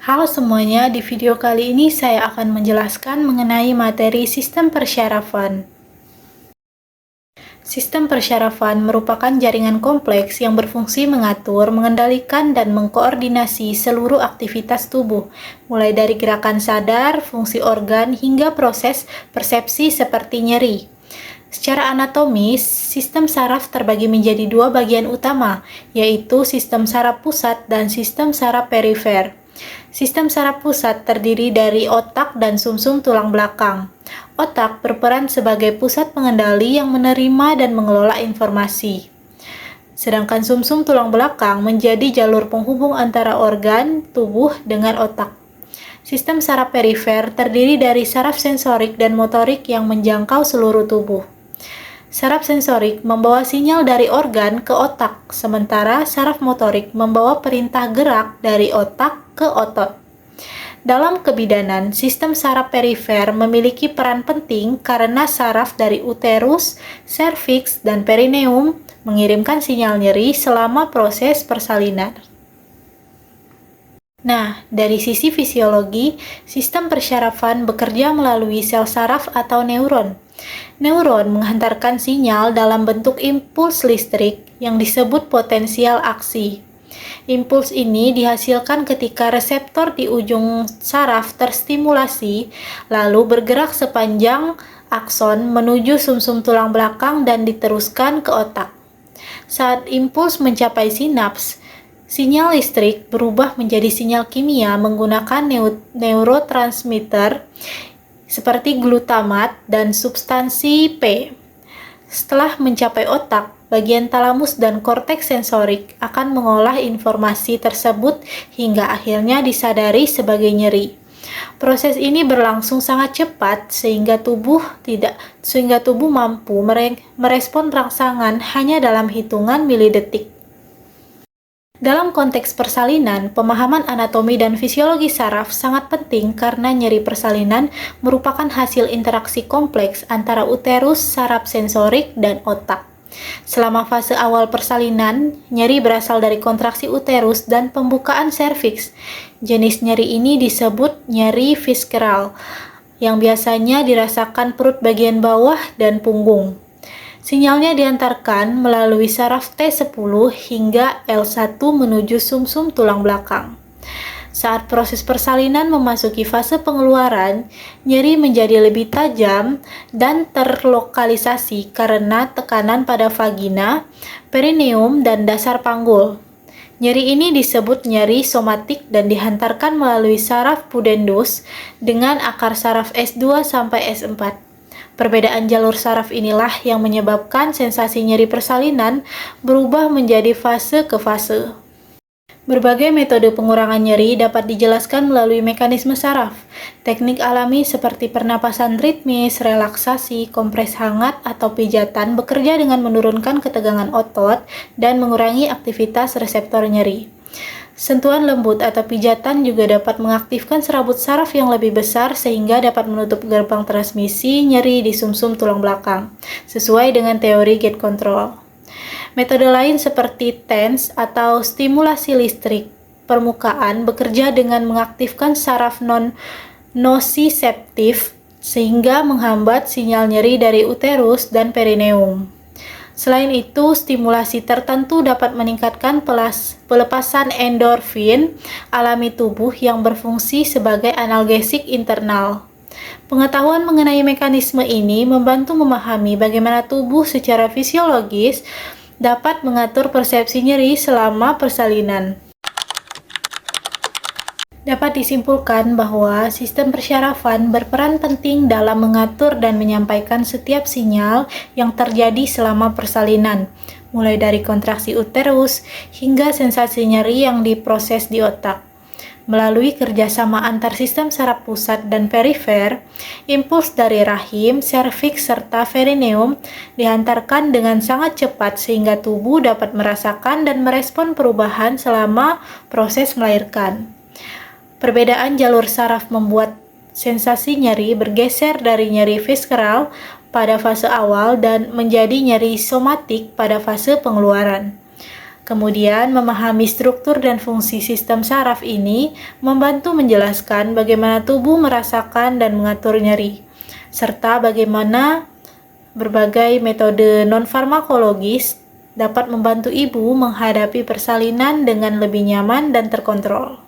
Halo semuanya, di video kali ini saya akan menjelaskan mengenai materi sistem persyarafan. Sistem persyarafan merupakan jaringan kompleks yang berfungsi mengatur, mengendalikan, dan mengkoordinasi seluruh aktivitas tubuh, mulai dari gerakan sadar, fungsi organ, hingga proses persepsi seperti nyeri. Secara anatomis, sistem saraf terbagi menjadi dua bagian utama, yaitu sistem saraf pusat dan sistem saraf perifer. Sistem saraf pusat terdiri dari otak dan sumsum tulang belakang. Otak berperan sebagai pusat pengendali yang menerima dan mengelola informasi. Sedangkan sumsum tulang belakang menjadi jalur penghubung antara organ tubuh dengan otak. Sistem saraf perifer terdiri dari saraf sensorik dan motorik yang menjangkau seluruh tubuh. Saraf sensorik membawa sinyal dari organ ke otak, sementara saraf motorik membawa perintah gerak dari otak ke otot. Dalam kebidanan, sistem saraf perifer memiliki peran penting karena saraf dari uterus, serviks, dan perineum mengirimkan sinyal nyeri selama proses persalinan. Nah, dari sisi fisiologi, sistem persyarafan bekerja melalui sel saraf atau neuron. Neuron menghantarkan sinyal dalam bentuk impuls listrik yang disebut potensial aksi. Impuls ini dihasilkan ketika reseptor di ujung saraf terstimulasi, lalu bergerak sepanjang akson menuju sumsum tulang belakang dan diteruskan ke otak. Saat impuls mencapai sinaps, sinyal listrik berubah menjadi sinyal kimia menggunakan neurotransmitter seperti glutamat dan substansi P. Setelah mencapai otak, bagian talamus dan korteks sensorik akan mengolah informasi tersebut hingga akhirnya disadari sebagai nyeri. Proses ini berlangsung sangat cepat sehingga tubuh mampu merespon rangsangan hanya dalam hitungan milidetik. Dalam konteks persalinan, pemahaman anatomi dan fisiologi saraf sangat penting karena nyeri persalinan merupakan hasil interaksi kompleks antara uterus, saraf sensorik, dan otak. Selama fase awal persalinan, nyeri berasal dari kontraksi uterus dan pembukaan serviks. Jenis nyeri ini disebut nyeri visceral, yang biasanya dirasakan perut bagian bawah dan punggung. Sinyalnya diantarkan melalui saraf T10 hingga L1 menuju sumsum tulang belakang. Saat proses persalinan memasuki fase pengeluaran, nyeri menjadi lebih tajam dan terlokalisasi karena tekanan pada vagina, perineum, dan dasar panggul. Nyeri ini disebut nyeri somatik dan dihantarkan melalui saraf pudendus dengan akar saraf S2 sampai S4. Perbedaan jalur saraf inilah yang menyebabkan sensasi nyeri persalinan berubah menjadi fase ke fase. Berbagai metode pengurangan nyeri dapat dijelaskan melalui mekanisme saraf. Teknik alami seperti pernapasan ritmis, relaksasi, kompres hangat, atau pijatan bekerja dengan menurunkan ketegangan otot dan mengurangi aktivitas reseptor nyeri. Sentuhan lembut atau pijatan juga dapat mengaktifkan serabut saraf yang lebih besar sehingga dapat menutup gerbang transmisi nyeri di sumsum tulang belakang, sesuai dengan teori gate control. Metode lain seperti TENS atau stimulasi listrik permukaan bekerja dengan mengaktifkan saraf non-nociceptif sehingga menghambat sinyal nyeri dari uterus dan perineum. Selain itu, stimulasi tertentu dapat meningkatkan pelepasan endorfin alami tubuh yang berfungsi sebagai analgesik internal. Pengetahuan mengenai mekanisme ini membantu memahami bagaimana tubuh secara fisiologis dapat mengatur persepsi nyeri selama persalinan. Dapat disimpulkan bahwa sistem persyarafan berperan penting dalam mengatur dan menyampaikan setiap sinyal yang terjadi selama persalinan, mulai dari kontraksi uterus hingga sensasi nyeri yang diproses di otak. Melalui kerjasama antar sistem saraf pusat dan perifer, impuls dari rahim, serviks, serta perineum dihantarkan dengan sangat cepat sehingga tubuh dapat merasakan dan merespon perubahan selama proses melahirkan. Perbedaan jalur saraf membuat sensasi nyeri bergeser dari nyeri visceral pada fase awal dan menjadi nyeri somatik pada fase pengeluaran. Kemudian, memahami struktur dan fungsi sistem saraf ini membantu menjelaskan bagaimana tubuh merasakan dan mengatur nyeri, serta bagaimana berbagai metode non-farmakologis dapat membantu ibu menghadapi persalinan dengan lebih nyaman dan terkontrol.